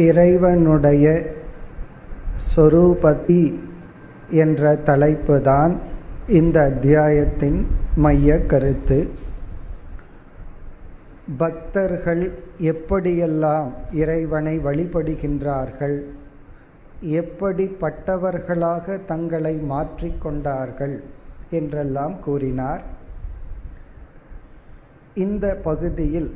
இறைவனுடைய சொரூபதி என்ற தலைப்புதான் இந்த அத்தியாயத்தின் மைய கருத்து. பக்தர்கள் எப்படியெல்லாம் இறைவனை வழிபடுகின்றார்கள், எப்படிப்பட்டவர்களாக தங்களை மாற்றிக்கொண்டார்கள் என்றெல்லாம் கூறினார். இந்த பகுதியில்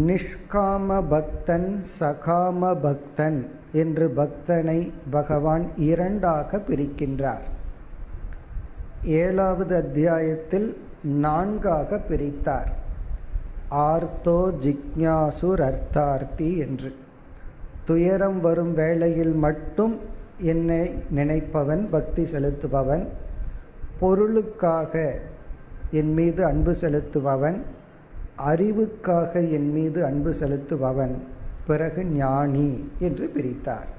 நிஷ்காம பக்தன், சகாம பக்தன் என்று பக்தனை பகவான் இரண்டாக பிரிக்கின்றார். 7வது அத்தியாயத்தில் 4ஆக பிரித்தார். ஆர்த்தோ ஜிக்ஞாசுர் அர்த்தார்த்தி என்று. துயரம் வரும் வேளையில் மட்டும் என்னை நினைப்பவன், பக்தி செலுத்துபவன். பொருளுக்காக என் மீது அன்பு செலுத்துபவன், அறிவுக்காக என் மீது அன்பு செலுத்துபவன், பிறகு ஞானி என்று பிரித்தார்.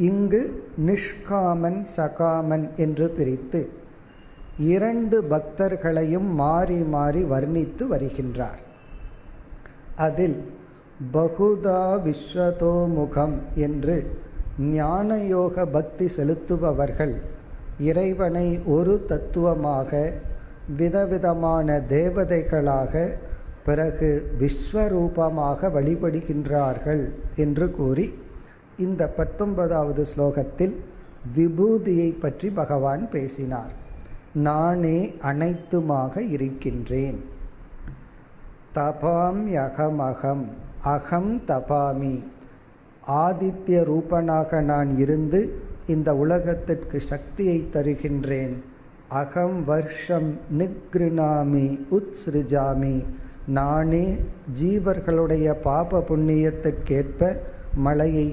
இங்கு நிஷ்காமன் சகாமன் என்று பிரித்து 2 பக்தர்களையும் மாறி மாறி வர்ணித்து வருகின்றார். அதில் பகுதா விஸ்வதோமுகம் என்று ஞானயோக பக்தி செலுத்துபவர்கள் இறைவனை ஒரு தத்துவமாக, விதவிதமான தேவதைகளாக, பிறகு விஸ்வரூபமாக வழிபடுகின்றார்கள் என்று கூறி, இந்த 19வது ஸ்லோகத்தில் விபூதியை பற்றி பகவான் பேசினார். நானே அனைத்துமாக இருக்கின்றேன். தபாம்யகமகம், அகம் தபாமி, ஆதித்ய ரூபனாக நான் இருந்து இந்த உலகத்திற்கு சக்தியை தருகின்றேன். அகம் வர்ஷம் நிக்ருணாமி உத்ஸ்ருஜாமி, நானே ஜீவர்களுடைய பாப புண்ணியத்திற்கேற்ப மழையை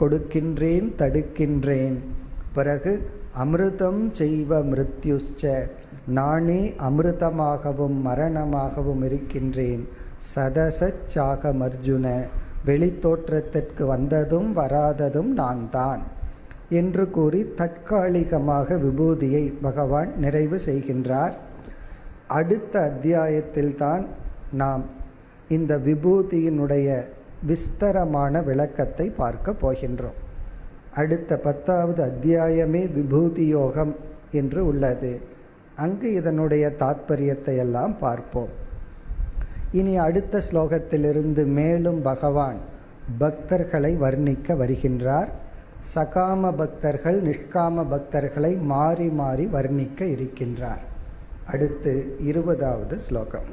கொடுக்கின்றேன், தடுக்கின்றேன். பிறகு அமிர்தம் செய்வ மிருத்யுஷ்ச, நானே அமிர்தமாகவும் மரணமாகவும் இருக்கின்றேன். சதசச்சாகம் அர்ஜுன, வெளித்தோற்றத்திற்கு வந்ததும் வராததும் நான் தான் என்று கூறி தற்காலிகமாக விபூதியை பகவான் நிறைவு செய்கின்றார். அடுத்த அத்தியாயத்தில்தான் நாம் இந்த விபூதியினுடைய விஸ்தரமான விளக்கத்தை பார்க்க போகின்றோம். அடுத்த 10வது அத்தியாயமே விபூதி யோகம் என்று உள்ளது. அங்கு இதனுடைய தாத்பரியத்தை எல்லாம் பார்ப்போம். இனி அடுத்த ஸ்லோகத்திலிருந்து மேலும் பகவான் பக்தர்களை வர்ணிக்க வருகின்றார். சகாம பக்தர்கள், நிஷ்காம பக்தர்களை மாறி மாறி வர்ணிக்க இருக்கின்றார். அடுத்து 20வது ஸ்லோகம்.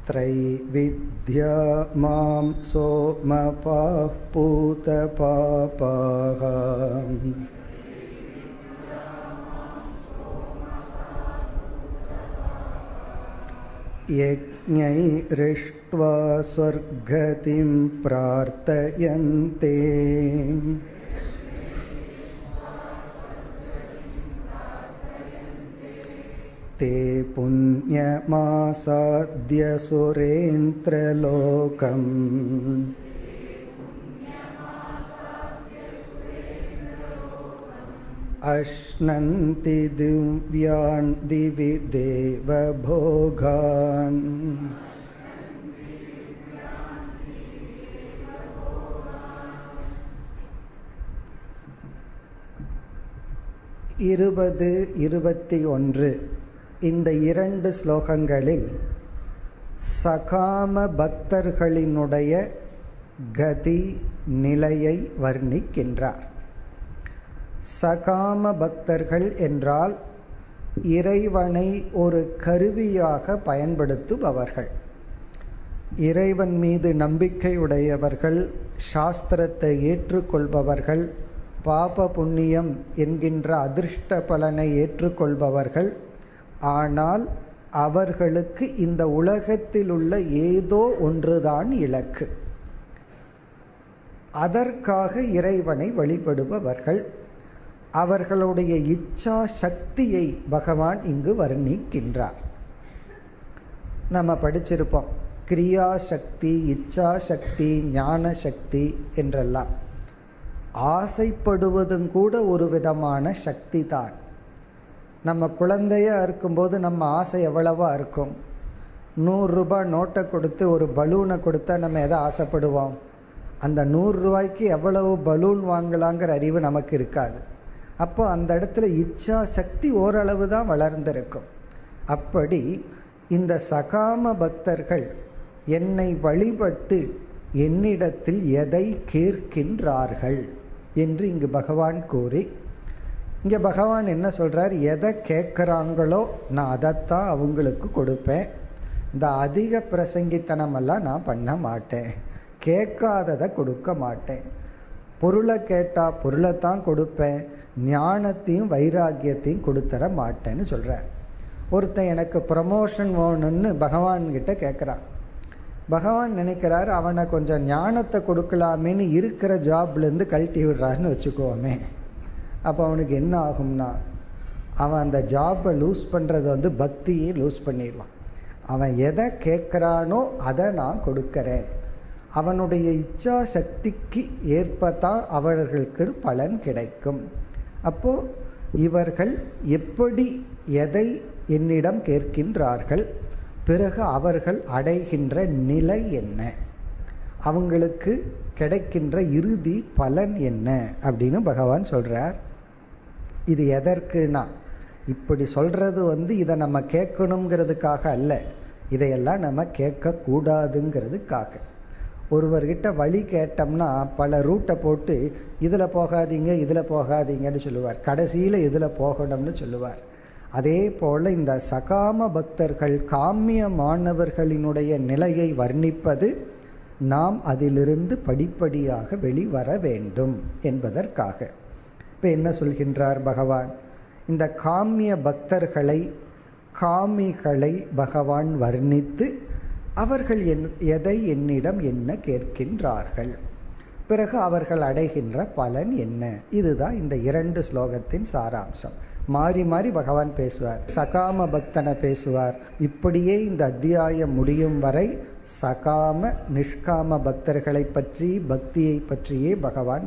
த்ரைவித்யா மாம் சோமபாः பூதபாபாः யஜ்ஞைரிஷ்ட்வா ஸ்வர்கதிம் பிரார்த்தயந்தே தே புண்ணியமாசாத்ய சுரேந்திரலோகம் அஷ்னந்தி திவ்யான் திவி தேவ போகான். இருபது 21 இந்த 2 ஸ்லோகங்களில் சகாம பக்தர்களினுடைய கதி நிலையை வர்ணிக்கின்றார். சகாம பக்தர்கள் என்றால் இறைவனை ஒரு கருவியாக பயன்படுத்துபவர்கள், இறைவன் மீது நம்பிக்கையுடையவர்கள், சாஸ்திரத்தை ஏற்றுக்கொள்பவர்கள், பாப புண்ணியம் என்கின்ற அதிர்ஷ்ட பலனை ஏற்றுக்கொள்பவர்கள். ஆனால் அவர்களுக்கு இந்த உலகத்தில் உள்ள ஏதோ ஒன்றுதான் இலக்கு. அதற்காக இறைவனை வழிபடுபவர்கள். அவர்களுடைய இச்சா சக்தியை பகவான் இங்கு வர்ணிக்கின்றார். நம்ம படிச்சிருப்போம், கிரியா சக்தி, இச்சா சக்தி, ஞான சக்தி என்றெல்லாம். ஆசைப்படுவதும் கூட ஒரு விதமான சக்தி தான். நம்ம குழந்தையாக இருக்கும்போது நம்ம ஆசை எவ்வளவா இருக்கும்? 100 நோட்டை கொடுத்து ஒரு பலூனை கொடுத்தா நம்ம எதை ஆசைப்படுவோம்? அந்த 100 ரூபாய்க்கு எவ்வளவு பலூன் வாங்கலாங்கிற அறிவு நமக்கு இருக்காது. அப்போ அந்த இடத்துல இச்சா சக்தி ஓரளவு தான் வளர்ந்திருக்கும். அப்படி இந்த சகாம பக்தர்கள் என்னை வழிபட்டு என்னிடத்தில் எதை கேட்கின்றார்கள் என்று இங்கு பகவான் கூறி, இங்கே பகவான் என்ன சொல்கிறார்? எதை கேட்குறாங்களோ நான் அதைத்தான் அவங்களுக்கு கொடுப்பேன். இந்த அதிக பிரசங்கித்தனமெல்லாம் நான் பண்ண மாட்டேன். கேட்காததை கொடுக்க மாட்டேன். பொருளை கேட்டால் பொருளைத்தான் கொடுப்பேன். ஞானத்தையும் வைராக்கியத்தையும் கொடுத்துற மாட்டேன்னு சொல்கிறார். ஒருத்தன் எனக்கு ப்ரமோஷன் வேணும்னு பகவான்கிட்ட கேட்குறான். பகவான் நினைக்கிறார் அவனை கொஞ்சம் ஞானத்தை கொடுக்கலாமேன்னு இருக்கிற ஜாப்லேருந்து கழட்டி விடுறாருன்னு வச்சுக்கோமே. அப்போ அவனுக்கு என்ன ஆகும்னா, அவன் அந்த ஜாப்பை லூஸ் பண்ணுறது பக்தியை லூஸ் பண்ணிடுவான். அவன் எதை கேட்குறானோ அதை நான் கொடுக்கறேன். அவனுடைய இச்சா சக்திக்கு ஏற்பதான் அவர்களுக்கு பலன் கிடைக்கும். அப்போது இவர்கள் எப்படி எதை என்னிடம் கேட்கின்றார்கள், பிறகு அவர்கள் அடைகின்ற நிலை என்ன, அவங்களுக்கு கிடைக்கின்ற இறுதி பலன் என்ன அப்படின்னு பகவான் சொல்கிறார். இது எதற்குனா, இப்படி சொல்கிறது இதை நம்ம கேட்கணுங்கிறதுக்காக அல்ல, இதையெல்லாம் நம்ம கேட்கக்கூடாதுங்கிறதுக்காக. ஒருவர்கிட்ட வழி கேட்டோம்னா பல ரூட்டை போட்டு இதில் போகாதீங்க இதில் போகாதீங்கன்னு சொல்லுவார். கடைசியில் இதில் போகணும்னு சொல்லுவார். அதே போல் இந்த சகாம பக்தர்கள் காமியமானவர்களினுடைய நிலையை வர்ணிப்பது நாம் அதிலிருந்து படிப்படியாக வெளிவர வேண்டும் என்பதற்காக. இப்போ என்ன சொல்கின்றார் பகவான்? இந்த காமிய பக்தர்களை, காமிகளை பகவான் வர்ணித்து அவர்கள் எதை என்னிடம் என்ன கேட்கின்றார்கள், பிறகு அவர்கள் அடைகின்ற பலன் என்ன, இதுதான் இந்த 2 ஸ்லோகத்தின் சாராம்சம். மாறி மாறி பகவான் பேசுவார். சகாம பக்தனை பேசுவார். இப்படியே இந்த அத்தியாயம் முடியும் வரை சகாம நிஷ்காம பக்தர்களை பற்றி, பக்தியை பற்றியே பகவான்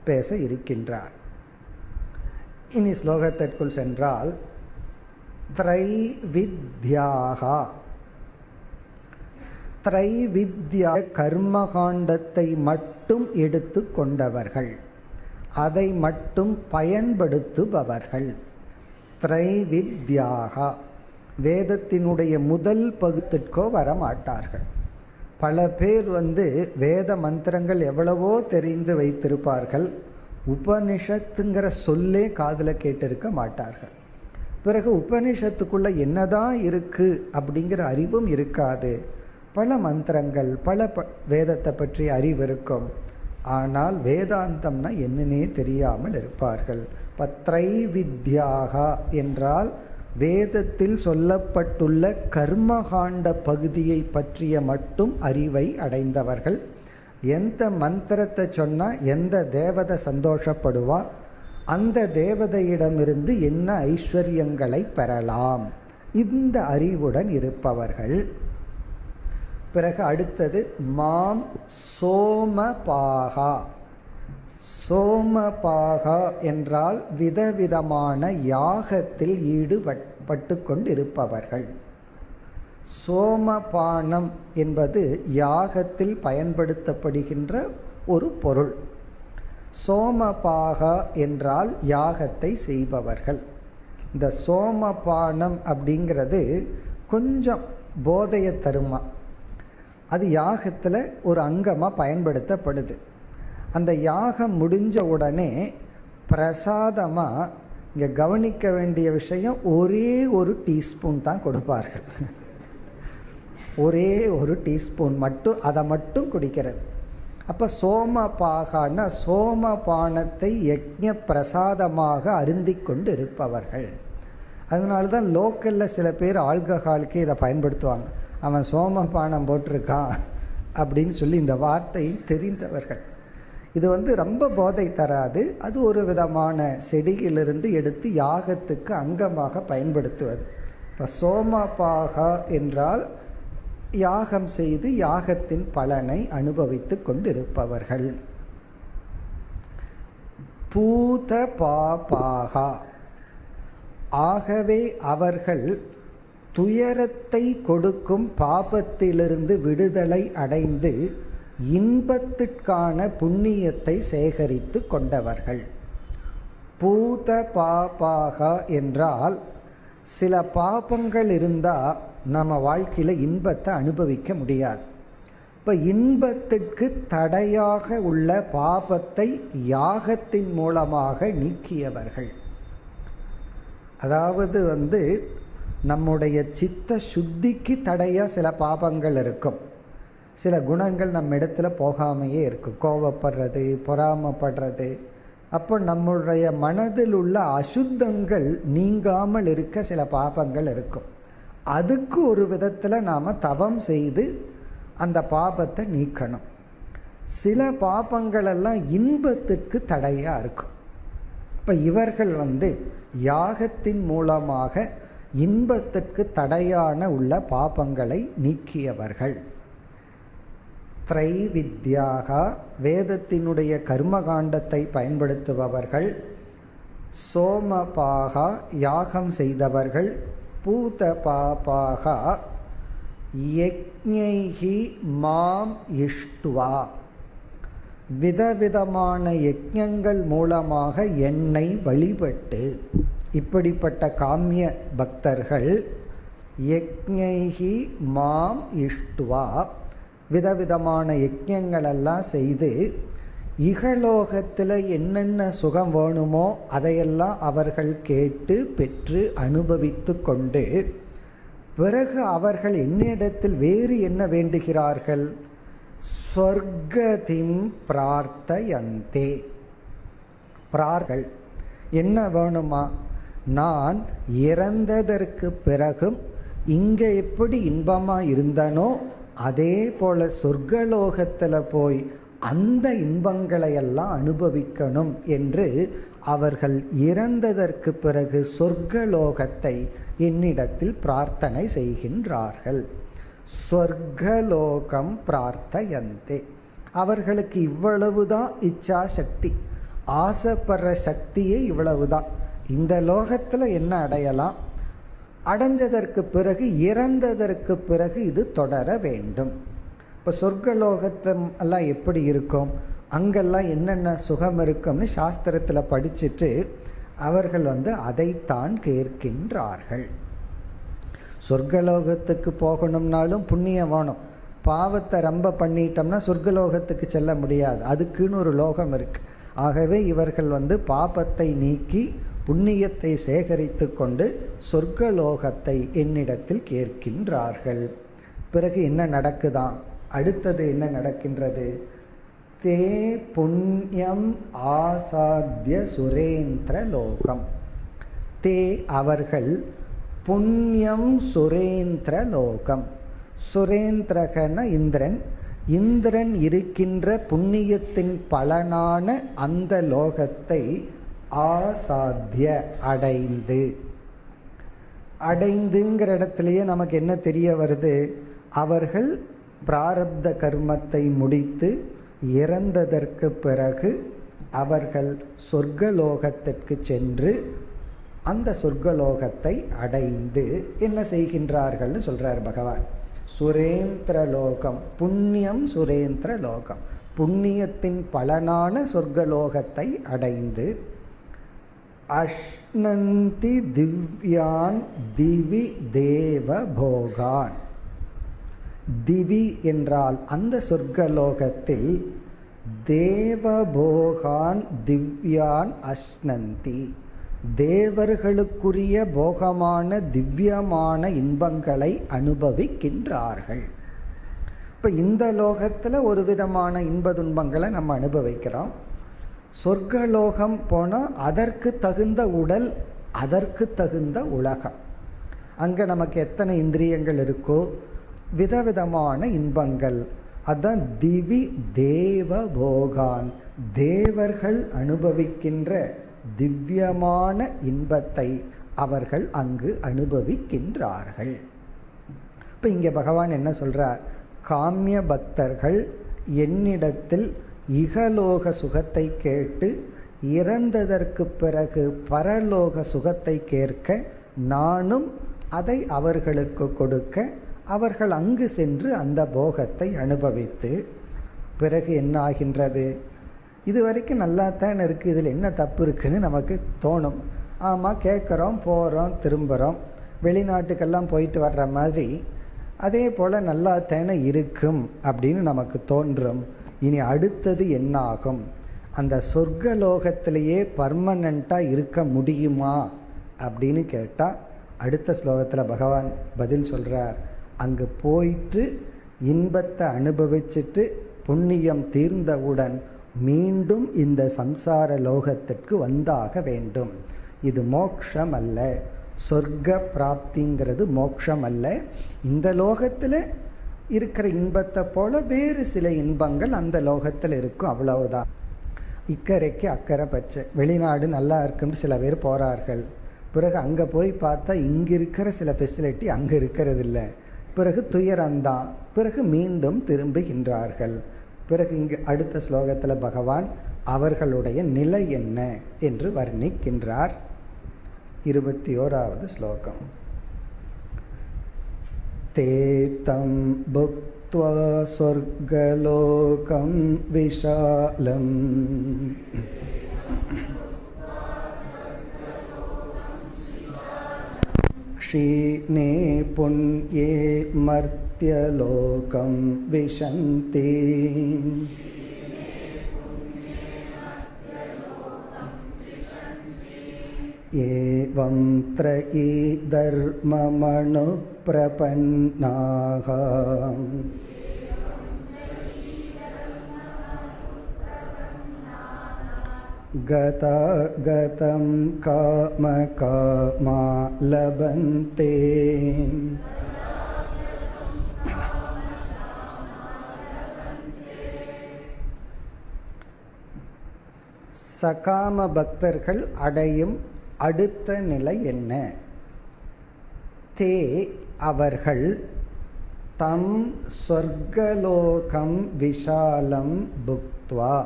பேச இருக்கின்றார். இனி ஸ்லோகத்திற்குள் சென்றால், த்ரைவித்யாகா, த்ரைவித்யா கர்மகாண்டத்தை மட்டும் எடுத்து கொண்டவர்கள், அதை மட்டும் பயன்படுத்துபவர்கள். த்ரைவித்யாகா, வேதத்தினுடைய முதல் பகுதிக்கோ வரமாட்டார்கள். பல பேர் வேத மந்திரங்கள் எவ்வளவோ தெரிந்து வைத்திருப்பார்கள், உபனிஷத்துங்கிற சொல்லே காதில் கேட்டிருக்க மாட்டார்கள். பிறகு உபனிஷத்துக்குள்ள என்னதான் இருக்கு அப்படிங்கிற அறிவும் இருக்காது. பல மந்திரங்கள், பல வேதத்தை பற்றி அறிவு இருக்கும், ஆனால் வேதாந்தம்னா என்னன்னே தெரியாமல் இருப்பார்கள். த்ரைவித்யாகா என்றால் வேதத்தில் சொல்லப்பட்டுள்ள கர்மகாண்ட பகுதியை பற்றிய மட்டும் அறிவை அடைந்தவர்கள். எந்த மந்திரத்தை சொன்னால் எந்த தேவதை சந்தோஷப்படுவா, அந்த தேவதையிடமிருந்து என்ன ஐஸ்வர்யங்களை பெறலாம், இந்த அறிவுடன் இருப்பவர்கள். பிறகு அடுத்தது மாம் சோமபாகா. சோமபாகா என்றால் விதவிதமான யாகத்தில் ஈடுபட்டு கொண்டிருப்பவர்கள். சோமபானம் என்பது யாகத்தில் பயன்படுத்தப்படுகின்ற ஒரு பொருள். சோமபாகா என்றால் யாகத்தை செய்பவர்கள். இந்த சோமபானம் அப்படிங்கிறது கொஞ்சம் போதையை தருமா, அது யாகத்தில் ஒரு அங்கமாக பயன்படுத்தப்படுது. அந்த யாகம் முடிஞ்ச உடனே பிரசாதமாக இங்கே கவனிக்க வேண்டிய விஷயம், ஒரே ஒரு டீஸ்பூன் தான் கொடுப்பார்கள். ஒரே ஒரு டீஸ்பூன் மட்டும், அதை மட்டும் குடிக்கிறது. அப்போ சோமபாகான சோமபானத்தை யஜ்ஞ பிரசாதமாக அருந்தி கொண்டு இருப்பவர்கள். அதனால தான் லோக்கலில் சில பேர் ஆல்கஹாலுக்கு இதை பயன்படுத்துவாங்க. அவன் சோமபானம் போட்டிருக்கான் அப்படின்னு சொல்லி இந்த வார்த்தையை தெரிந்தவர்கள். இது ரொம்ப போதை தராது, அது ஒரு விதமான செடியிலிருந்து எடுத்து யாகத்துக்கு அங்கமாக பயன்படுத்துவது. இப்போ சோமபாகா என்றால் யாகம் செய்து யாகத்தின் பலனை அனுபவித்து கொண்டிருப்பவர்கள். பூத பாபாகா, ஆகவே அவர்கள் துயரத்தை கொடுக்கும் பாபத்திலிருந்து விடுதலை அடைந்து இன்பத்திற்கான புண்ணியத்தை சேகரித்து கொண்டவர்கள். பூத பாபாகா என்றால் சில பாபங்கள் இருந்தால் நம்ம வாழ்க்கையில் இன்பத்தை அனுபவிக்க முடியாது. இப்போ இன்பத்திற்கு தடையாக உள்ள பாபத்தை யாகத்தின் மூலமாக நீக்கியவர்கள். அதாவது நம்முடைய சித்த சுத்திக்கு தடையாக சில பாபங்கள் இருக்கும். சில குணங்கள் நம்ம இடத்துல போகாமையே இருக்கும். கோபப்படுறது, பொறாமப்படுறது. அப்போ நம்முடைய மனதில் உள்ள அசுத்தங்கள் நீங்காமல் இருக்க சில பாபங்கள் இருக்கும். அதுக்கு ஒரு விதத்தில் நாம் தவம் செய்து அந்த பாபத்தை நீக்கணும். சில பாபங்களெல்லாம் இன்பத்திற்கு தடையாக இருக்கும். இப்போ இவர்கள் யாகத்தின் மூலமாக இன்பத்திற்கு தடையான உள்ள பாபங்களை நீக்கியவர்கள். திரைவித்யாகா, வேதத்தினுடைய கர்மகாண்டத்தை பயன்படுத்துபவர்கள். சோமபாகா, யாகம் செய்தவர்கள். பூத பாபாகா, யக்ஞைஹி மாம் இஷ்டுவா, விதவிதமான யஜ்ஞங்கள் மூலமாக என்னை வழிபட்டு. இப்படிப்பட்ட காமிய பக்தர்கள் யக்ஞைஹி மாம் இஷ்டுவா, விதவிதமான யஜ்ஞங்களெல்லாம் செய்து இகலோகத்தில் என்னென்ன சுகம் வேணுமோ அதையெல்லாம் அவர்கள் கேட்டு பெற்று அனுபவித்து கொண்டு, பிறகு அவர்கள் என்னிடத்தில் வேறு என்ன வேண்டுகிறார்கள்? ஸ்வர்கதிம் பிரார்த்தயந்தே. பிரார்கள் என்ன வேணுமா? நான் இறந்ததற்கு பிறகும் இங்கே எப்படி இன்பமாக இருந்தனோ அதே போல சொர்க்கலோகத்தில் போய் அந்த இன்பங்களை எல்லாம் அனுபவிக்கணும் என்று அவர்கள் இறந்ததற்கு பிறகு சொர்க்கலோகத்தை என்னிடத்தில் பிரார்த்தனை செய்கின்றார்கள். ஸ்வர்கலோகம் பிரார்த்தயந்தே. அவர்களுக்கு இவ்வளவுதான் இச்சா சக்தி, ஆசைப்படுற சக்தியே இவ்வளவுதான். இந்த லோகத்தில் என்ன அடையலாம், அடைஞ்சதற்கு பிறகு இறந்ததற்கு பிறகு இது தொடர வேண்டும். இப்போ சொர்க்கலோகத்தை எல்லாம் எப்படி இருக்கும், அங்கெல்லாம் என்னென்ன சுகம் இருக்கும்னு சாஸ்திரத்தில் படிச்சுட்டு அவர்கள் அதைத்தான் கேட்கின்றார்கள். சொர்க்கலோகத்துக்கு போகணும்னாலும் புண்ணியம் வேணும். பாவத்தை ரொம்ப பண்ணிட்டோம்னா சொர்க்கலோகத்துக்கு செல்ல முடியாது, அதுக்குன்னு ஒரு லோகம் இருக்கு. ஆகவே இவர்கள் பாபத்தை நீக்கி புண்ணியத்தை சேகரித்து கொண்டு சொர்க்கலோகத்தை என்னிடத்தில் கேட்கின்றார்கள். பிறகு என்ன நடக்குதான்? அடுத்தது என்ன நடக்கின்றது? தே புண்ணியம் ஆசாத்திய சுரேந்திர லோகம். தே அவர்கள், புண்ணியம் சுரேந்திர லோகம். சுரேந்திரகன இந்திரன். இந்திரன் இருக்கின்ற புண்ணியத்தின் பலனான அந்த லோகத்தை ஆசாத்திய அடைந்து. அடைந்துங்கிற இடத்துலையே நமக்கு என்ன தெரிய வருது? அவர்கள் பிராரப்த கர்மத்தை முடித்து இறந்ததற்கு பிறகு அவர்கள் சொர்க்கலோகத்திற்கு சென்று அந்த சொர்க்கலோகத்தை அடைந்து என்ன செய்கின்றார்கள்னு சொல்றார் பகவான். சுரேந்திர லோகம், புண்ணியம் சுரேந்திர லோகம், புண்ணியத்தின் பலனான சொர்க்கலோகத்தை அடைந்து அஷ்ணந்தி திவ்யான் திவி தேவ போகான். திவி என்றால் அந்த சொர்க்கலோகத்தில் தேவபோகான் திவ்யான் அஷ்ணந்தி, தேவர்களுக்குரிய போகமான திவ்யமான இன்பங்களை அனுபவிக்கின்றார்கள். இப்போ இந்த லோகத்தில் ஒரு விதமான இன்ப துன்பங்களை நம்ம அனுபவிக்கிறோம். சொர்க்கலோகம் போனால் அதற்கு தகுந்த உடல், அதற்கு தகுந்த உலகம். அங்கே நமக்கு எத்தனை இந்திரியங்கள் இருக்கோ விதவிதமான இன்பங்கள். அதுதான் திவி தேவ போகான், தேவர்கள் அனுபவிக்கின்ற திவ்யமான இன்பத்தை அவர்கள் அங்கு அனுபவிக்கின்றார்கள். இப்போ இங்கே பகவான் என்ன சொல்றார்? காமிய பக்தர்கள் என்னிடத்தில் இகலோக சுகத்தை கேட்டு இறந்ததற்கு பிறகு பரலோக சுகத்தை கேட்க நானும் அதை அவர்களுக்கு கொடுக்க அவர்கள் அங்கு சென்று அந்த போகத்தை அனுபவித்து பிறகு என்ன ஆகின்றது? இது வரைக்கும் நல்லாத்தான் இருக்குது, இதில் என்ன தப்பு இருக்குன்னு நமக்கு தோணும். ஆமாம், கேட்குறோம், போகிறோம், திரும்புகிறோம், வெளிநாட்டுக்கெல்லாம் போயிட்டு வர்ற மாதிரி அதே போல் நல்லாத்தானே இருக்கும் அப்படின்னு நமக்கு தோன்றும். இனி அடுத்தது என்ன ஆகும்? அந்த சொர்க்கலோகத்திலேயே பர்மனண்ட்டாக இருக்க முடியுமா அப்படின்னு கேட்டால் அடுத்த ஸ்லோகத்தில் பகவான் பதில் சொல்கிறார். அங்கு போயிட்டு இன்பத்தை அனுபவிச்சுட்டு புண்ணியம் தீர்ந்தவுடன் மீண்டும் இந்த சம்சார லோகத்திற்கு வந்தாக வேண்டும். இது மோட்சம் அல்ல, சொர்க்க பிராப்திங்கிறது மோட்சம் அல்ல. இந்த லோகத்தில் இருக்கிற இன்பத்தை போல வேறு சில இன்பங்கள் அந்த லோகத்தில் இருக்கும், அவ்வளவுதான். இக்கரைக்கு அக்கறை பச்சை. வெளிநாடு நல்லா இருக்குன்னு சில பேர் போகிறார்கள். பிறகு அங்கே போய் பார்த்தா இங்கே இருக்கிற சில ஃபெசிலிட்டி அங்கே இருக்கிறது இல்லை. பிறகு துயரம்தான். பிறகு மீண்டும் திரும்புகின்றார்கள். பிறகு இங்கு அடுத்த ஸ்லோகத்தில் பகவான் அவர்களுடைய நிலை என்ன என்று வர்ணிக்கின்றார். 21வது ஸ்லோகம். தேதம் புக்த்வா சொர்க்கலோகம் விஷாலம் க்ஷீணே புண்யே மர்த்யலோகம் விஷந்தி ஏவம் த்ரயீ தர்மமனு பிரபன்னாஹ கதா கதம் காம காமா லபந்தே சகாம பக்தர்கள் அடையும் அடுத்த நிலை என்ன? தே அவர்கள் தம் சொர்க்கலோகம் விஷாலம் புக்த்வா,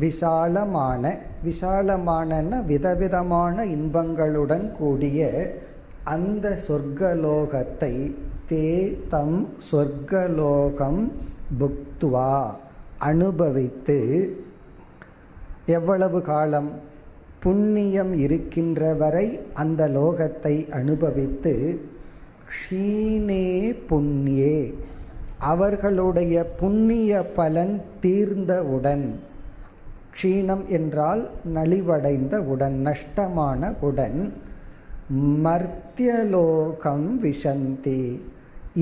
விஷாலமான, விஷாலமான விதவிதமான இன்பங்களுடன் கூடிய அந்த சொர்க்கலோகத்தை, தே தம் சொர்க்கலோகம் புக்த்வா அனுபவித்து, எவ்வளவு காலம்? புண்ணியம் இருக்கின்ற வரை அந்த லோகத்தை அனுபவித்து, க்ஷீணே புண்ணியே அவர்களுடைய புண்ணிய பலன் தீர்ந்தவுடன், க்ஷீணம் என்றால் நலிவடைந்த உடன், நஷ்டமான உடன், மர்த்தியலோகம் விஷந்தி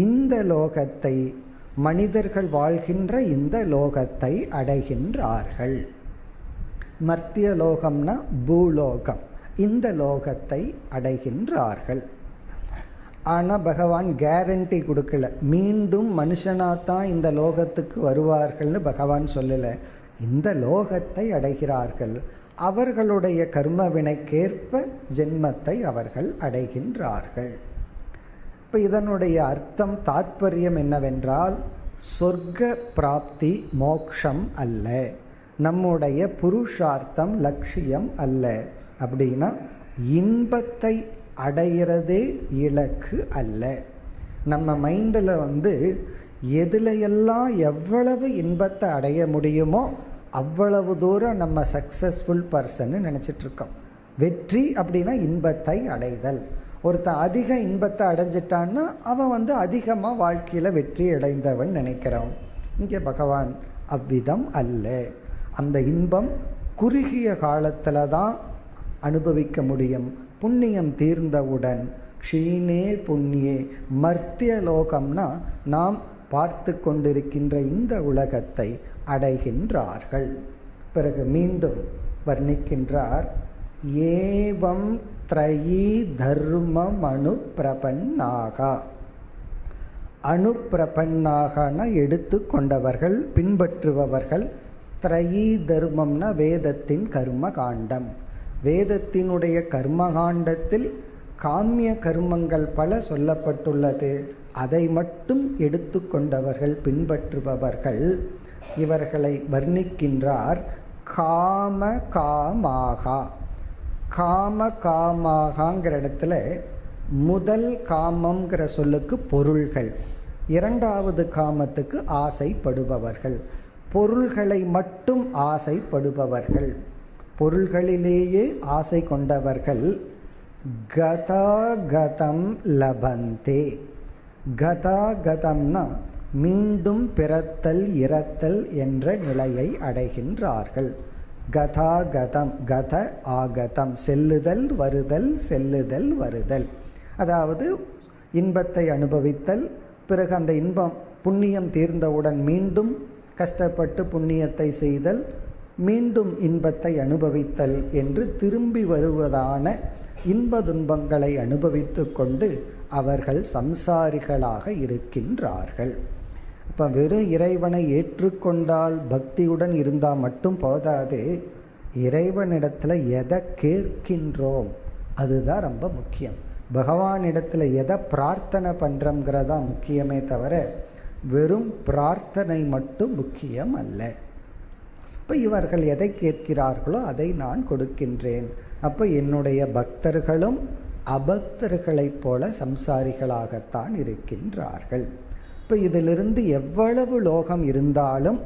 இந்த லோகத்தை, மனிதர்கள் வாழ்கின்ற இந்த லோகத்தை அடைகின்றார்கள். மர்த்தியலோகம்னா பூலோகம், இந்த லோகத்தை அடைகின்றார்கள். ஆனால் பகவான் கேரண்டி கொடுக்கல, மீண்டும் மனுஷனாத்தான் இந்த லோகத்துக்கு வருவார்கள்னு பகவான் சொல்லலை. இந்த லோகத்தை அடைகிறார்கள். அவர்களுடைய கர்ம வினைக்கேற்ப ஜென்மத்தை அவர்கள் அடைகின்றார்கள். இப்போ இதனுடைய அர்த்தம், தாத்பரியம் என்னவென்றால், சொர்க்க பிராப்தி மோக்ஷம் அல்ல, நம்முடைய புருஷார்த்தம் லட்சியம் அல்ல. அப்படின்னா இன்பத்தை அடைகிறதே இலக்கு அல்ல. நம்ம மைண்டில் எதுல எல்லாம் எவ்வளவு இன்பத்தை அடைய முடியுமோ அவ்வளவு தூரம் நம்ம சக்சஸ்ஃபுல் பர்சன் நினச்சிட்டு இருக்கோம். வெற்றி அப்படின்னா இன்பத்தை அடைதல். ஒருத்தன் அதிக இன்பத்தை அடைஞ்சிட்டான்னா அவன் அதிகமாக வாழ்க்கையில் வெற்றி அடைந்தவன் நினைக்கிறோம். இங்கே பகவான் அவ்விதம் அல்ல. அந்த இன்பம் குறுகிய காலத்தில் தான் அனுபவிக்க முடியும். புண்ணியம் தீர்ந்தவுடன் க்ஷீணே புண்ணியே மர்த்திய லோகம்னா நாம் பார்த்து கொண்டிருக்கின்ற இந்த உலகத்தை அடைகின்றார்கள். பிறகு மீண்டும் வர்ணிக்கின்றார். ஏவம் த்ரயீ தர்மம் அனுப்பிரபன்னாகா. அனுப்பிரபன்னாகனா எடுத்து கொண்டவர்கள், பின்பற்றுபவர்கள். த்ரயீ தர்மம்னா வேதத்தின் கர்ம காண்டம். வேதத்தினுடைய கர்மகாண்டத்தில் காமிய கர்மங்கள் பல சொல்லப்பட்டுள்ளது. அதை மட்டும் எடுத்து கொண்டவர்கள், பின்பற்றுபவர்கள். இவர்களை வர்ணிக்கின்றார். காம காமாகா. காம காமாகாங்கிற இடத்துல முதல் காமம்ங்கிற சொல்லுக்கு பொருள்கள், இரண்டாவது காமத்துக்கு ஆசைப்படுபவர்கள். பொருள்களை மட்டும் ஆசைப்படுபவர்கள், பொருள்களிலேயே ஆசை கொண்டவர்கள். கதாகதம் லபந்தே. கதாகதம்னா மீண்டும் பிறத்தல் இறத்தல் என்ற நிலையை அடைகின்றார்கள். கதாகதம், கத ஆகதம், செல்லுதல் வருதல், செல்லுதல் வருதல். அதாவது இன்பத்தை அனுபவித்தல், பிறகு அந்த இன்பம் புண்ணியம் தீர்ந்தவுடன் மீண்டும் கஷ்டப்பட்டு புண்ணியத்தை செய்தல், மீண்டும் இன்பத்தை அனுபவித்தல் என்று திரும்பி வருவதான இன்ப துன்பங்களை அனுபவித்து கொண்டு அவர்கள் சம்சாரிகளாக இருக்கின்றார்கள். இப்போ வெறும் இறைவனை ஏற்றுக்கொண்டால் பக்தியுடன் இருந்தால் மட்டும் போதாது, இறைவனிடத்தில் எதை கேட்கின்றோம் அதுதான் ரொம்ப முக்கியம். பகவானிடத்தில் எதை பிரார்த்தனை பண்ணுறோங்கிறதா முக்கியமே தவிர வெறும் பிரார்த்தனை மட்டும் முக்கியம் அல்ல. இப்போ இவர்கள் எதை கேட்கிறார்களோ அதை நான் கொடுக்கின்றேன். அப்போ என்னுடைய பக்தர்களும் அபக்தர்களைப் போல சம்சாரிகளாகத்தான் இருக்கின்றார்கள். இப்போ இதிலிருந்து எவ்வளவு லோகம் இருந்தாலும்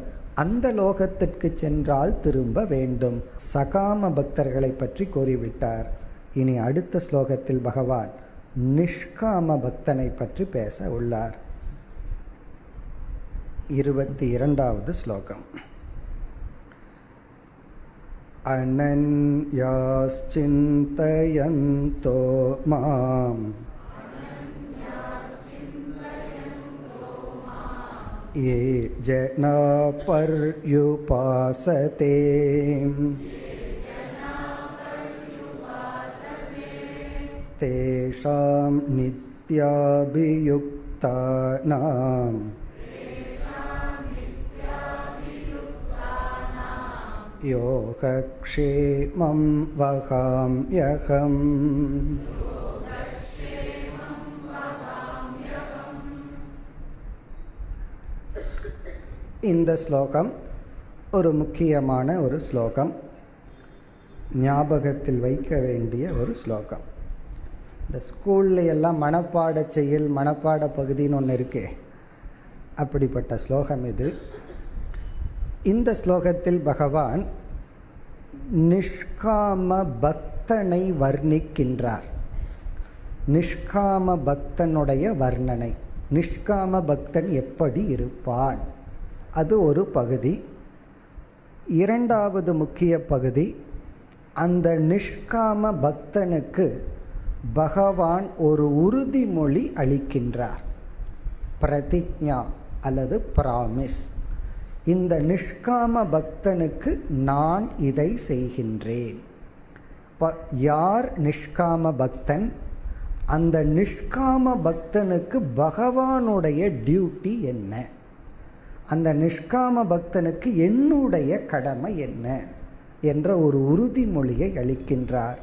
அந்த லோகத்திற்கு சென்றால் திரும்ப வேண்டும். சகாம பக்தர்களை பற்றி கூறிவிட்டார். இனி அடுத்த ஸ்லோகத்தில் பகவான் நிஷ்காம பக்தனை பற்றி பேச உள்ளார். 22வது ஸ்லோகம். அனன்யாஸ்சிந்தயந்தோ மாம் ये जना पर्युपासते तेषां नित्याभियुक्तानां योगक्षेमं वहाम्यहम्. இந்த ஸ்லோகம் ஒரு முக்கியமான ஒரு ஸ்லோகம், ஞாபகத்தில் வைக்க வேண்டிய ஒரு ஸ்லோகம். இந்த ஸ்கூல்ல எல்லாம் மனப்பாட செயல், மனப்பாட பகுதின்னு ஒன்று இருக்கே, அப்படிப்பட்ட ஸ்லோகம் இது. இந்த ஸ்லோகத்தில் பகவான் நிஷ்காம பக்தனை வர்ணிக்கின்றார். நிஷ்காம பக்தனுடைய வர்ணனை, நிஷ்காம பக்தன் எப்படி இருப்பான், அது ஒரு பகுதி. இரண்டாவது முக்கிய பகுதி, அந்த நிஷ்காம பக்தனுக்கு பகவான் ஒரு உறுதிமொழி அளிக்கின்றார். பிரதிஜ்ஞா அல்லது பிராமிஸ். இந்த நிஷ்காம பக்தனுக்கு நான் இதை செய்கின்றேன். யார் நிஷ்காம பக்தன்? அந்த நிஷ்காம பக்தனுக்கு பகவானுடைய டியூட்டி என்ன, அந்த நிஷ்காம பக்தனுக்கு என்னுடைய கடமை என்ன என்ற ஒரு உறுதிமொழியை அளிக்கின்றார்.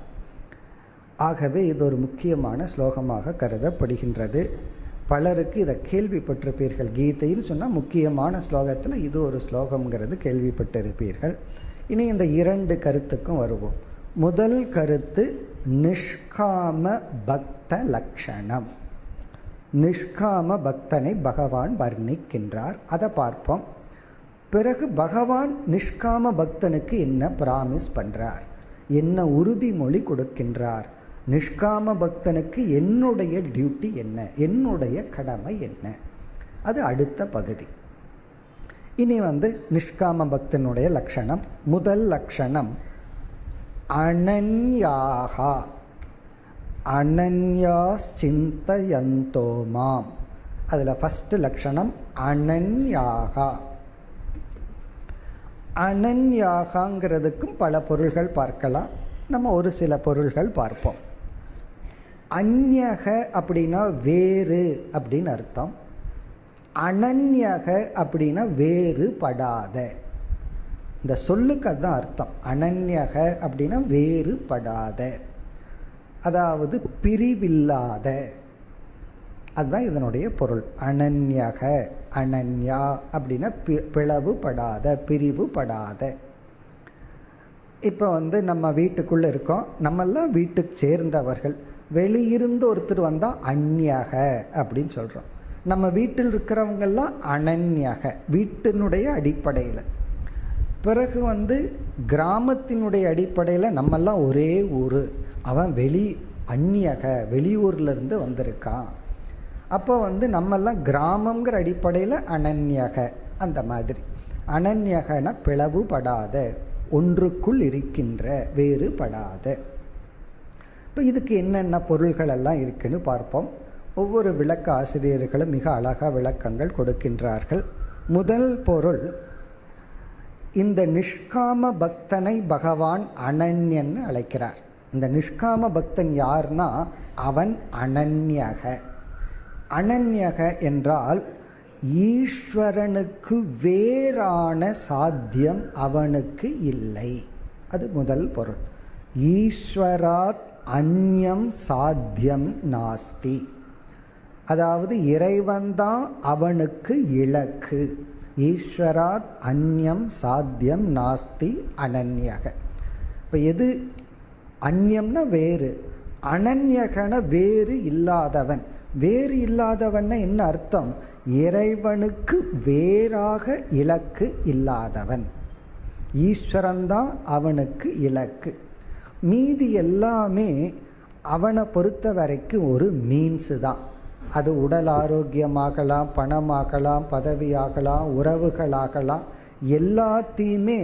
ஆகவே இது ஒரு முக்கியமான ஸ்லோகமாக கருதப்படுகின்றது. பலருக்கு இதை கேள்விப்பட்டிருப்பீர்கள். கீதைன்னு சொன்னால் முக்கியமான ஸ்லோகத்தில் இது ஒரு ஸ்லோகம்ங்கிறது கேள்விப்பட்டிருப்பீர்கள். இனி இந்த இரண்டு கருத்துக்கும் வருவோம். முதல் கருத்து நிஷ்காம பக்த லட்சணம். நிஷ்காம பக்தனை பகவான் வர்ணிக்கின்றார், அதை பார்ப்போம். பிறகு பகவான் நிஷ்காம பக்தனுக்கு என்ன பிராமிஸ் பண்ணுறார், என்ன உறுதிமொழி கொடுக்கின்றார், நிஷ்காம பக்தனுக்கு என்னுடைய டியூட்டி என்ன, என்னுடைய கடமை என்ன, அது அடுத்த பகுதி. இனி நிஷ்காம பக்தனுடைய லட்சணம். முதல் லட்சணம் அனன்யாகா. அனன்யாஸ் சிந்தயந்தோ மாம். அதில் ஃபஸ்ட்டு லட்சணம் அனன்யாகா. அனன்யாகாங்கிறதுக்கும் பல பொருள்கள் பார்க்கலாம். நம்ம ஒரு சில பொருள்கள் பார்ப்போம். அந்யக அப்படின்னா வேறு அப்படின்னு அர்த்தம். அனன்யக அப்படின்னா வேறுபடாத. இந்த சொல்லுக்கு அதுதான் அர்த்தம். அனன்யக அப்படின்னா வேறுபடாத, அதாவது பிரிவில்லாத, அதுதான் இதனுடைய பொருள். அனன்யக, அனன்யா அப்படின்னா பிளவுபடாத, பிரிவுபடாத. இப்போ நம்ம வீட்டுக்குள்ளே இருக்கோம், நம்மெல்லாம் வீட்டுக்கு சேர்ந்தவர்கள். வெளியிருந்து ஒருத்தர் வந்தால் அந்நியக அப்படின்னு சொல்கிறோம். நம்ம வீட்டில் இருக்கிறவங்கெல்லாம் அனன்யக, வீட்டினுடைய அடிப்படையில். பிறகு கிராமத்தினுடைய அடிப்படையில் நம்மெல்லாம் ஒரே ஊர், அவன் அந்நியக வெளியூர்லேருந்து வந்திருக்கான். அப்போ நம்மெல்லாம் கிராமங்கிற அடிப்படையில் அனன்யக. அந்த மாதிரி அனன்யகன பிளவுபடாத, ஒன்றுக்குள் இருக்கின்ற, வேறுபடாத. இப்போ இதுக்கு என்னென்ன பொருள்கள் எல்லாம் இருக்குன்னு பார்ப்போம். ஒவ்வொரு விளக்க ஆசிரியர்களும் மிக அழகாக விளக்கங்கள் கொடுக்கின்றார்கள். முதல் பொருள், இந்த நிஷ்காம பக்தனை பகவான் அனன்யன்னு அழைக்கிறார். இந்த நிஷ்காம பக்தன் யார்னா அவன் அனன்யக. அனன்யக என்றால் ஈஸ்வரனுக்கு வேறான சாத்தியம் அவனுக்கு இல்லை. அது முதல் பொருள். ஈஸ்வராத் அந்யம் சாத்தியம் நாஸ்தி. அதாவது இறைவன்தான் அவனுக்கு இலக்கு. ஈஸ்வராத் அந்யம் சாத்தியம் நாஸ்தி அனன்யக. இப்போ எது அந்யம்னா வேறு, அனன்யகன வேறு இல்லாதவன். வேறு இல்லாதவன் என்ன அர்த்தம்? இறைவனுக்கு வேறாக இலக்கு இல்லாதவன். ஈஸ்வரன்தான் அவனுக்கு இலக்கு. மீதி எல்லாமே அவனை பொறுத்த வரைக்கும் ஒரு மீன்ஸு தான். அது உடல் ஆரோக்கியமாகலாம், பணமாகலாம், பதவியாகலாம், உறவுகளாகலாம். எல்லாத்தையுமே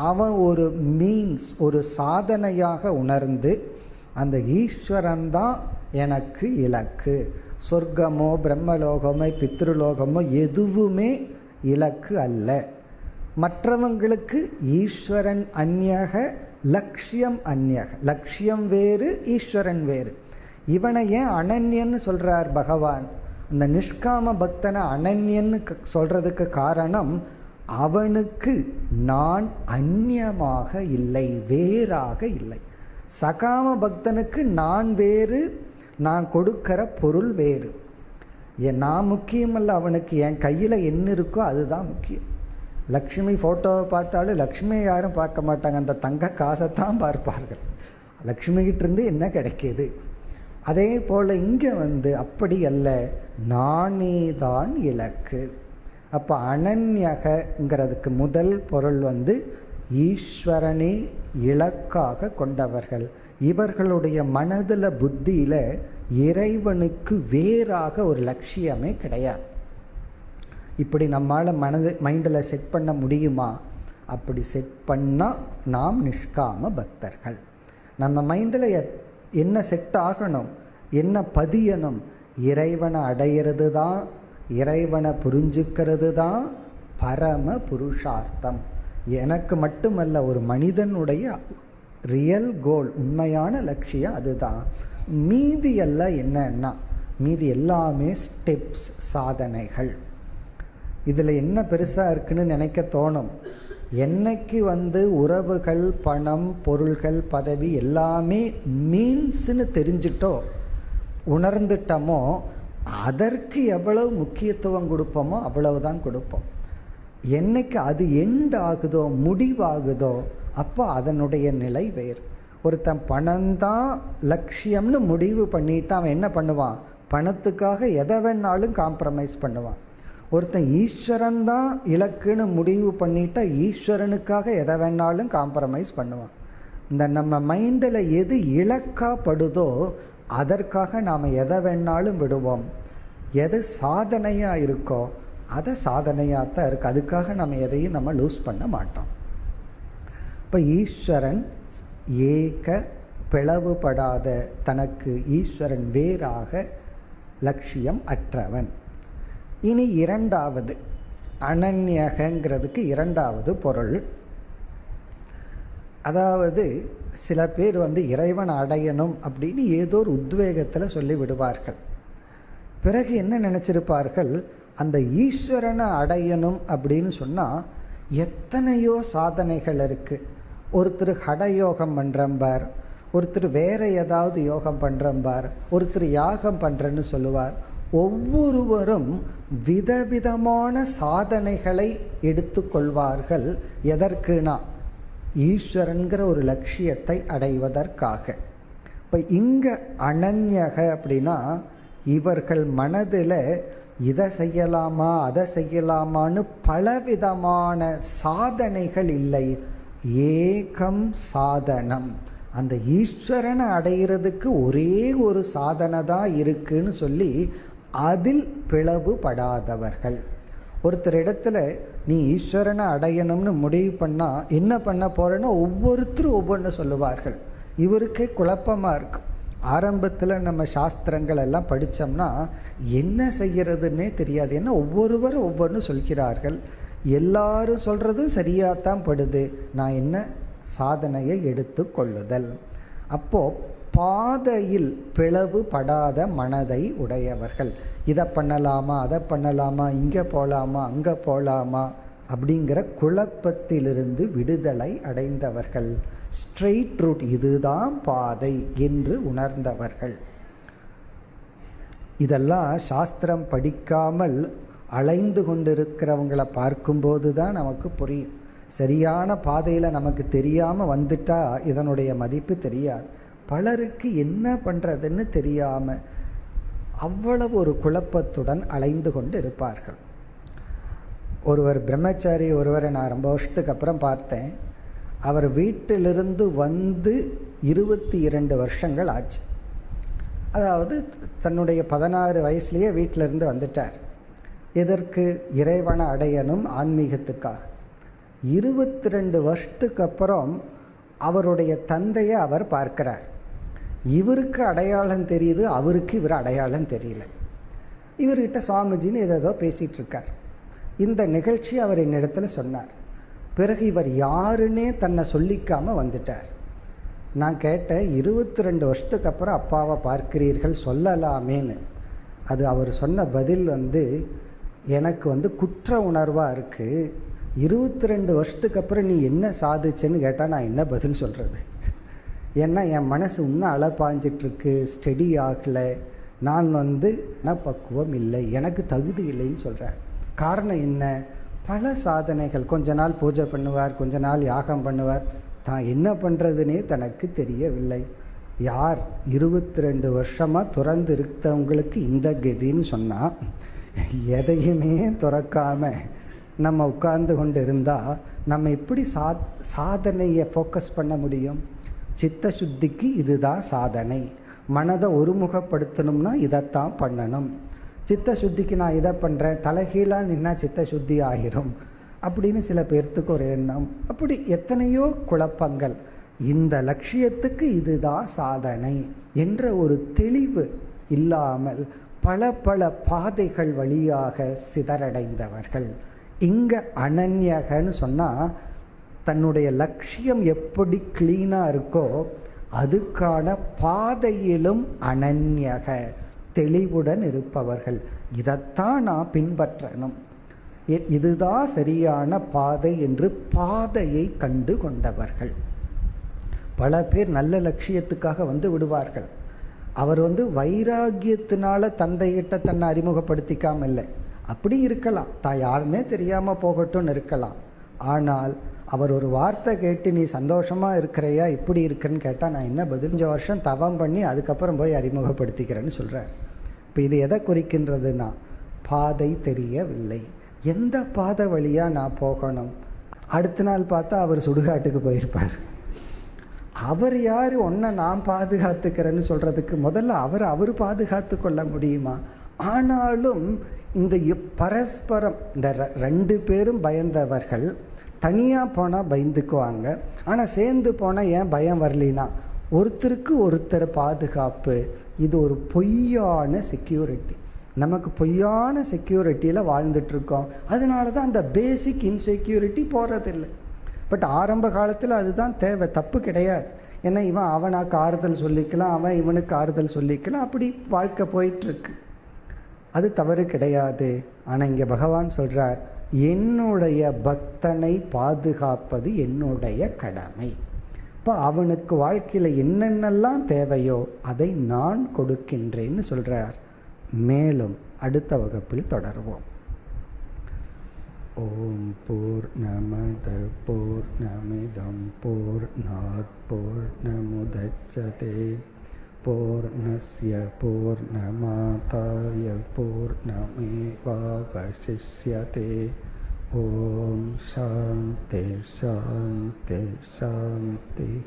அவன் ஒரு மீன்ஸ், ஒரு சாதனையாக உணர்ந்து அந்த ஈஸ்வரன்தான் எனக்கு இலக்கு. சொர்க்கமோ பிரம்மலோகமோ பித்ருலோகமோ எதுவுமே இலக்கு அல்ல. மற்றவங்களுக்கு ஈஸ்வரன் அந்நியக, லட்சியம் அந்நியக. லட்சியம் வேறு, ஈஸ்வரன் வேறு. இவனை ஏன் அனன்யன்னு சொல்றார் பகவான்? இந்த நிஷ்காம பக்தனை அனன்யன்னு சொல்றதுக்கு காரணம், அவனுக்கு நான் அந்நியமாக இல்லை, வேறாக இல்லை. சகாம பக்தனுக்கு நான் வேறு, நான் கொடுக்கிற பொருள் வேறு. நான் முக்கியமல்ல, அவனுக்கு என் கையில் என்ன இருக்கோ அதுதான் முக்கியம். லக்ஷ்மி ஃபோட்டோவை பார்த்தாலும் லக்ஷ்மியை யாரும் பார்க்க மாட்டாங்க, அந்த தங்க காசைத்தான் பார்ப்பார்கள். லக்ஷ்மிகிட்டேருந்து என்ன கிடைக்கிது? அதே போல் இங்கே அப்படி அல்ல, நானே தான் இலக்கு. அப்போ அனன்யகங்கிறதுக்கு முதல் பொருள் ஈஸ்வரனே இலக்காக கொண்டவர்கள். இவர்களுடைய மனதில் புத்தியில் இறைவனுக்கு வேறாக ஒரு லட்சியமே கிடையாது. இப்படி நம்மால் மைண்டில் செட் பண்ண முடியுமா? அப்படி செட் பண்ணால் நாம் நிஷ்காம பக்தர்கள். நம்ம மைண்டில் என்ன செட் ஆகணும், என்ன பதியணும்? இறைவனை அடையிறது தான், இறைவனை புரிஞ்சுக்கிறது தான் பரம புருஷார்த்தம். எனக்கு மட்டுமல்ல, ஒரு மனிதனுடைய ரியல் கோல், உண்மையான லட்சியம் அதுதான். மீதி எல்லாம் என்னன்னா, மீதி எல்லாமே ஸ்டெப்ஸ், சாதனைகள். இதில் என்ன பெருசாக இருக்குன்னு நினைக்க தோணும். என்னைக்கு உறவுகள், பணம், பொருள்கள், பதவி எல்லாமே மீன்ஸ்னு தெரிஞ்சிட்டோ, உணர்ந்துட்டோமோ, அதற்கு எவ்வளவு முக்கியத்துவம் கொடுப்போமோ அவ்வளவுதான் கொடுப்போம். என்னைக்கு அது எண்ட் ஆகுதோ, முடிவாகுதோ, அப்போ அதனுடைய நிலை வேறு. ஒருத்தன் பணம்தான் லட்சியம்னு முடிவு பண்ணிட்டு அவன் என்ன பண்ணுவான்? பணத்துக்காக எதை வேணாலும் காம்ப்ரமைஸ் பண்ணுவான். ஒருத்தன் ஈஸ்வரன் தான் இலக்குன்னு முடிவு பண்ணிட்டா ஈஸ்வரனுக்காக எதை வேணாலும் காம்ப்ரமைஸ் பண்ணுவான். இந்த நம்ம மைண்டில் எது இலக்காப்படுதோ அதற்காக நாம் எதை வேணாலும் விடுவோம். எது சாதனையாக இருக்கோ அதை சாதனையாக தான் இருக்குது. அதுக்காக நம்ம எதையும் நம்ம லூஸ் பண்ண மாட்டோம். இப்போ ஈஸ்வரன் ஏக, பிளவுபடாத, தனக்கு ஈஸ்வரன் வேறாக லட்சியம் அற்றவன். இனி இரண்டாவது அனன்யகங்கிறதுக்கு இரண்டாவது பொருள், அதாவது சில பேர் இறைவன் அடையணும் அப்படின்னு ஏதோ ஒரு உத்வேகத்தில் சொல்லி விடுவார்கள். பிறகு என்ன நினச்சிருப்பார்கள், அந்த ஈஸ்வரனை அடையணும் அப்படின்னு சொன்னால் எத்தனையோ சாதனைகள் இருக்குது. ஒருத்தர் ஹடயோகம் பண்ணுறம்பார், ஒருத்தர் வேறு ஏதாவது யோகம் பண்ணுறம்பார், ஒருத்தர் யாகம் பண்ணுறேன்னு சொல்லுவார். ஒவ்வொருவரும் விதவிதமான சாதனைகளை எடுத்துக்கொள்வார்கள். எதற்குனா ஈஸ்வரன்கிற ஒரு லட்சியத்தை அடைவதற்காக. இப்போ இங்கே அனன்யக அப்படின்னா இவர்கள் மனதில் இதை செய்யலாமா அதை செய்யலாமான்னு பலவிதமான சாதனைகள் இல்லை. ஏகம் சாதனம், அந்த ஈஸ்வரனை அடைகிறதுக்கு ஒரே ஒரு சாதனை தான் இருக்குன்னு சொல்லி அதில் பிளவுபடாதவர்கள். ஒருத்தர் இடத்துல நீ ஈஸ்வரனை அடையணும்னு முடிவு பண்ணால் என்ன பண்ண போறேன்னா ஒவ்வொருத்தரும் ஒவ்வொன்று சொல்லுவார்கள். இவருக்கே குழப்பமாக இருக்கும். ஆரம்பத்தில் நம்ம சாஸ்திரங்கள் எல்லாம் படித்தோம்னா என்ன செய்கிறதுன்னே தெரியாது. ஏன்னா ஒவ்வொருவரும் ஒவ்வொன்று சொல்கிறார்கள். எல்லாரும் சொல்கிறதும் சரியாகத்தான் படுது. நான் என்ன சாதனையை எடுத்து கொள்ளுதல். அப்போது பாதையில் பிளவுபடாத மனதை உடையவர்கள். இதை பண்ணலாமா அதை பண்ணலாமா, இங்கே போகலாமா அங்கே போகலாமா அப்படிங்கிற குழப்பத்திலிருந்து விடுதலை அடைந்தவர்கள். ஸ்ட்ரெயிட் ரூட், இதுதான் பாதை என்று உணர்ந்தவர்கள். இதெல்லாம் சாஸ்திரம் படிக்காமல் அலைந்து கொண்டிருக்கிறவங்களை பார்க்கும்போது தான் நமக்கு புரியும். சரியான பாதையில் நமக்கு தெரியாமல் வந்துட்டா இதனுடைய மதிப்பு தெரியாது. பலருக்கு என்ன பண்ணுறதுன்னு தெரியாமல் அவ்வளவு ஒரு குழப்பத்துடன் அலைந்து கொண்டு இருப்பார்கள். ஒருவர் பிரம்மச்சாரி ஒருவரை நான் ரொம்ப வருஷத்துக்கு அப்புறம் பார்த்தேன். அவர் வீட்டிலிருந்து வந்து 22 வருஷங்கள் ஆச்சு. அதாவது தன்னுடைய 16 வயசுலேயே வீட்டிலிருந்து வந்துட்டார். எதற்கு? இறைவனை அடையணும், ஆன்மீகத்துக்காக. 22 வருஷத்துக்கு அப்புறம் அவருடைய தந்தையை அவர் பார்க்கிறார். இவருக்கு அடையாளம் தெரியுது, அவருக்கு இவர் அடையாளம் தெரியல. இவர்கிட்ட சுவாமிஜின்னு ஏதோ பேசிகிட்டு இருக்கார். இந்த நிகழ்ச்சி அவர் என்னிடத்துல சொன்னார். பிறகு இவர் யாருன்னே தன்னை சொல்லிக்காமல் வந்துட்டார். நான் கேட்டேன், 22 வருஷத்துக்கு அப்புறம் அப்பாவை பார்க்கிறீர்கள், சொல்லலாமேன்னு. அது அவர் சொன்ன பதில் எனக்கு குற்ற உணர்வாக இருக்குது. 22 வருஷத்துக்கு அப்புறம் நீ என்ன சாதிச்சேன்னு கேட்டால் நான் என்ன பதில் சொல்கிறது? ஏன்னா என் மனசு இன்னும் அலைப்பாஞ்சிட்ருக்கு, ஸ்டெடி ஆகலை. நான் பக்குவம் இல்லை, எனக்கு தகுதி இல்லைன்னு சொல்கிறேன். காரணம் என்ன? பல சாதனைகள். கொஞ்ச நாள் பூஜை பண்ணுவார், கொஞ்ச நாள் யாகம் பண்ணுவார். தான் என்ன பண்ணுறதுனே தனக்கு தெரியவில்லை. யார் 22 வருஷமாக துறந்து இருக்கவங்களுக்கு இந்த கதின்னு சொன்னால், எதையுமே துறக்காமல் நம்ம உட்கார்ந்து கொண்டு இருந்தால் நம்ம எப்படி சாதனையை ஃபோக்கஸ் பண்ண முடியும்? சித்த சுத்திக்கு இதுதான் சாதனை. மனதை ஒருமுகப்படுத்தணும்னா இதைத்தான் பண்ணணும். சித்த சுத்திக்கு நான் இதை பண்ணுறேன், தலைகீழாக நின்னா சித்த சுத்தி ஆகிரும் அப்படின்னு சில பேர்த்துக்கு ஒரு எண்ணம். அப்படி எத்தனையோ குழப்பங்கள். இந்த லட்சியத்துக்கு இதுதான் சாதனை என்ற ஒரு தெளிவு இல்லாமல் பல பல பாதைகள் வழியாக சிதறடைந்தவர்கள். இங்கே அனன்யகன்னு சொன்னால் தன்னுடைய லட்சியம் எப்படி கிளீனாக இருக்கோ அதுக்கான பாதையிலும் அனன்யக தெளிவுடன் இருப்பவர்கள். இதைத்தான் நான் பின்பற்றணும், இதுதான் சரியான பாதை என்று பாதையை கண்டு கொண்டவர்கள். பல பேர் நல்ல லட்சியத்துக்காக விடுவார்கள். அவர் வைராகியத்தினால தந்தைகிட்ட தன்னை அறிமுகப்படுத்திக்காம இல்லை. அப்படி இருக்கலாம், தான் யாருன்னே தெரியாமல் போகட்டும்னு இருக்கலாம். ஆனால் அவர் ஒரு வார்த்தை கேட்டு நீ சந்தோஷமாக இருக்கிறையா, இப்படி இருக்குன்னு கேட்டால் நான் என்ன 15 வருஷம் தவம் பண்ணி அதுக்கப்புறம் போய் அறிமுகப்படுத்திக்கிறேன்னு சொல்கிறார். இப்போ இது எதை குறிக்கின்றதுன்னா, பாதை தெரியவில்லை. எந்த பாதை வழியாக நான் போகணும்? அடுத்த நாள் பார்த்தா அவர் சுடுகாட்டுக்கு போயிருப்பார். அவர் யார் ஒன்றை நான் பாதுகாத்துக்கிறேன்னு சொல்கிறதுக்கு? முதல்ல அவர் பாதுகாத்து கொள்ள முடியுமா? ஆனாலும் இந்த பரஸ்பரம் இந்த 2 பேரும் பயந்தவர்கள். தனியாக போனால் பயந்துக்குவாங்க, ஆனால் சேர்ந்து போனால் ஏன் பயம் வரலினா ஒருத்தருக்கு ஒருத்தர் பாதுகாப்பு. இது ஒரு பொய்யான செக்யூரிட்டி. நமக்கு பொய்யான செக்யூரிட்டியில் வாழ்ந்துட்டுருக்கோம். அதனால தான் அந்த பேசிக் இன்செக்யூரிட்டி போகிறதில்லை. பட் ஆரம்ப காலத்தில் அதுதான் தேவை, தப்பு கிடையாது. ஏன்னா இவன் அவனுக்கு ஆறுதல் சொல்லிக்கலாம், அவன் இவனுக்கு ஆறுதல் சொல்லிக்கலாம், அப்படி வாழ்க்கை போயிட்டுருக்கு. அது தவறு கிடையாது. ஆனால் இங்கே பகவான் சொல்கிறார், என்னுடைய பக்தனை பாதுகாப்பது என்னுடைய கடமை. இப்போ அவனுக்கு வாழ்க்கையில் என்னென்னலாம் தேவையோ அதை நான் கொடுக்கின்றேன்னு சொல்கிறார். மேலும் அடுத்த வகுப்பில் தொடர்வோம். ஓம் பூர்ணமத பூர்ணமிதம் பூர்ணாத் பூர்ணமுதச்யதே பூர்ணஸ்ய பூர்ணமாதாய பூர்ணமேவாவசிஷ்யதே. ஓம் சாந்தி சாந்தி சாந்தி.